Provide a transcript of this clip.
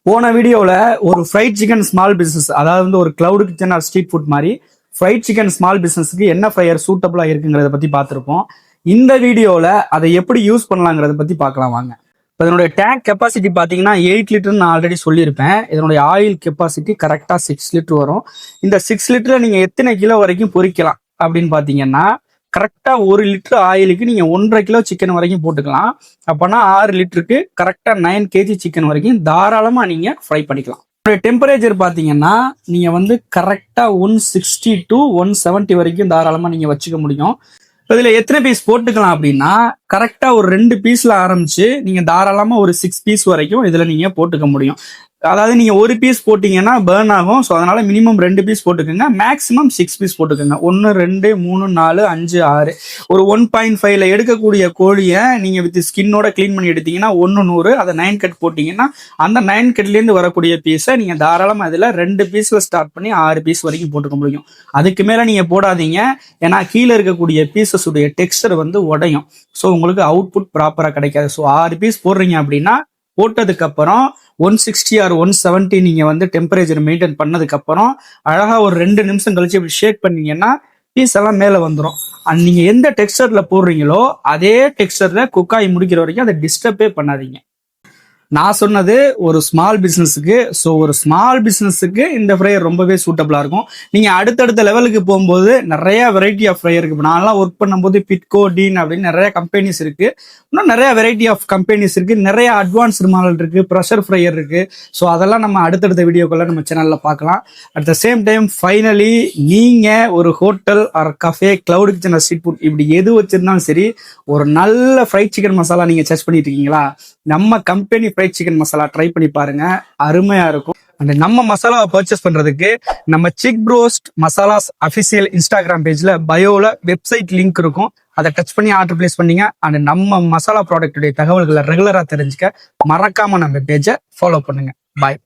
போன வீடியோவில் ஒரு ஃப்ரைட் சிக்கன் ஸ்மால் பிஸ்னஸ், அதாவது வந்து ஒரு cloud kitchen or street food மாதிரி ஃப்ரைட் சிக்கன் ஸ்மால் பிஸ்னஸ்க்கு என்ன ஃப்ரையர் சூட்டபிளாக இருக்குங்கிறத பற்றி பார்த்துருப்போம். இந்த வீடியோவில் அதை எப்படி யூஸ் பண்ணலாங்கிறத பற்றி பார்க்கலாம் வாங்க. இப்போ இதனுடைய டேங்க் கெப்பாசிட்டி பார்த்தீங்கன்னா 8 லிட்டர்னு நான் ஆல்ரெடி சொல்லியிருப்பேன். இதனுடைய ஆயில் கெப்பாசிட்டி கரெக்டாக 6 லிட்டர் வரும். இந்த 6 லிட்டரில் நீங்கள் எத்தனை கிலோ வரைக்கும் பொரிக்கலாம் அப்படின்னு பார்த்தீங்கன்னா, கரெக்டாக 1 லிட்டர் ஆயிலுக்கு நீங்கள் 1.5 கிலோ சிக்கன் வரைக்கும் போட்டுக்கலாம். அப்போனா 6 லிட்டருக்கு கரெக்டாக 9 கேஜி சிக்கன் வரைக்கும் தாராளமாக நீங்கள் ஃப்ரை பண்ணிக்கலாம். டெம்பரேச்சர் பார்த்தீங்கன்னா நீங்கள் வந்து கரெக்டாக 160 to 170 வரைக்கும் தாராளமாக நீங்கள் வச்சுக்க முடியும். இப்போ இதில் எத்தனை பீஸ் போட்டுக்கலாம் அப்படின்னா, கரெக்டாக ஒரு 2 பீஸில் ஆரம்பிச்சு நீங்கள் தாராளமாக ஒரு 6 பீஸ் வரைக்கும் இதில் நீங்கள் போட்டுக்க முடியும். அதாவது நீங்கள் ஒரு பீஸ் போட்டிங்கன்னா பேர்ன் ஆகும். ஸோ அதனால மினிமம் 2 பீஸ் போட்டுக்கோங்க, மேக்ஸிமம் 6 பீஸ் போட்டுக்கோங்க. 1 2 3 4 5 6 ஒரு 1.5ல எடுக்கக்கூடிய கோழியை நீங்கள் வித் ஸ்கின்னோட க்ளீன் பண்ணி எடுத்தீங்கன்னா 100, அதை 9 கட் போட்டிங்கன்னா அந்த 9 கட்லேருந்து வரக்கூடிய பீஸை நீங்கள் தாராளமாக அதில் 2 பீஸில் ஸ்டார்ட் பண்ணி 6 பீஸ் வரைக்கும் போட்டுக்க முடியும். அதுக்கு மேலே நீங்கள் போடாதீங்க, ஏன்னா கீழே இருக்கக்கூடிய பீசஸ் உடைய டெக்ஸ்டர் வந்து உடையும். ஸோ உங்களுக்கு அவுட்புட் ப்ராப்பராக கிடைக்காது. ஸோ 6 பீஸ் போடுறீங்க அப்படின்னா போட்டதுக்கப்புறம் 160 or 170 நீங்கள் வந்து டெம்பரேச்சர் மெயின்டைன் பண்ணதுக்கப்புறம் அழகாக ஒரு 2 நிமிஷம் கழிச்சு இப்படி ஷேக் பண்ணீங்கன்னா பீஸ் எல்லாம் மேலே வந்துடும். அண்ட் நீங்கள் எந்த டெக்ஸ்டரில் போடுறீங்களோ அதே டெக்ஸ்டரில் குக்காய் முடிக்கிற வரைக்கும் அதை டிஸ்டர்பே பண்ணாதீங்க. நான் சொன்னது ஒரு ஸ்மால் பிஸ்னஸுக்கு. ஸோ ஒரு ஸ்மால் பிஸ்னஸுக்கு இந்த ஃப்ரையர் ரொம்பவே சூட்டபிளாக இருக்கும். நீங்கள் அடுத்தடுத்த லெவலுக்கு போகும்போது நிறைய வெரைட்டி ஆஃப் ஃப்ரையர் இருக்குது. நான்லாம் ஒர்க் பண்ணும்போது பிட்கோ, டீன் அப்படின்னு நிறைய கம்பெனிஸ் இருக்குது. இன்னும் நிறைய வெரைட்டி ஆஃப் கம்பெனிஸ் இருக்குது. நிறைய அட்வான்ஸ்டு மாடல் இருக்குது, ப்ரெஷர் ஃப்ரையர் இருக்குது. ஸோ அதெல்லாம் நம்ம அடுத்தடுத்த வீடியோக்குள்ள நம்ம சேனலில் பார்க்கலாம். At the same time finally நீங்கள் ஒரு hotel or cafe, cloud kitchen, street food இப்படி எது வச்சுருந்தாலும் சரி, ஒரு நல்ல ஃப்ரைட் சிக்கன் மசாலா நீங்கள் சர்ச் பண்ணிட்டு இருக்கீங்களா, நம்ம company fried chicken masala try பண்ணி பாருங்க, அருமையா இருக்கும். அந்த நம்ம மசாலாவை பர்ச்சேஸ் பண்றதுக்கு நம்ம சிக் ப்ரோஸ்ட் மசாலாஸ் அஃபிஷியல் இன்ஸ்டாகிராம் பேஜ்ல பயோல வெப்சைட் லிங்க் இருக்கும். அதை டச் பண்ணி ஆர்டர் பிளேஸ் பண்ணீங்க. அண்ட் நம்ம மசாலா ப்ராடக்ட்டுடைய தகவல்களை ரெகுலரா தெரிஞ்சுக்க மறக்காம நம்ம பேஜை ஃபாலோ பண்ணுங்க. பாய்.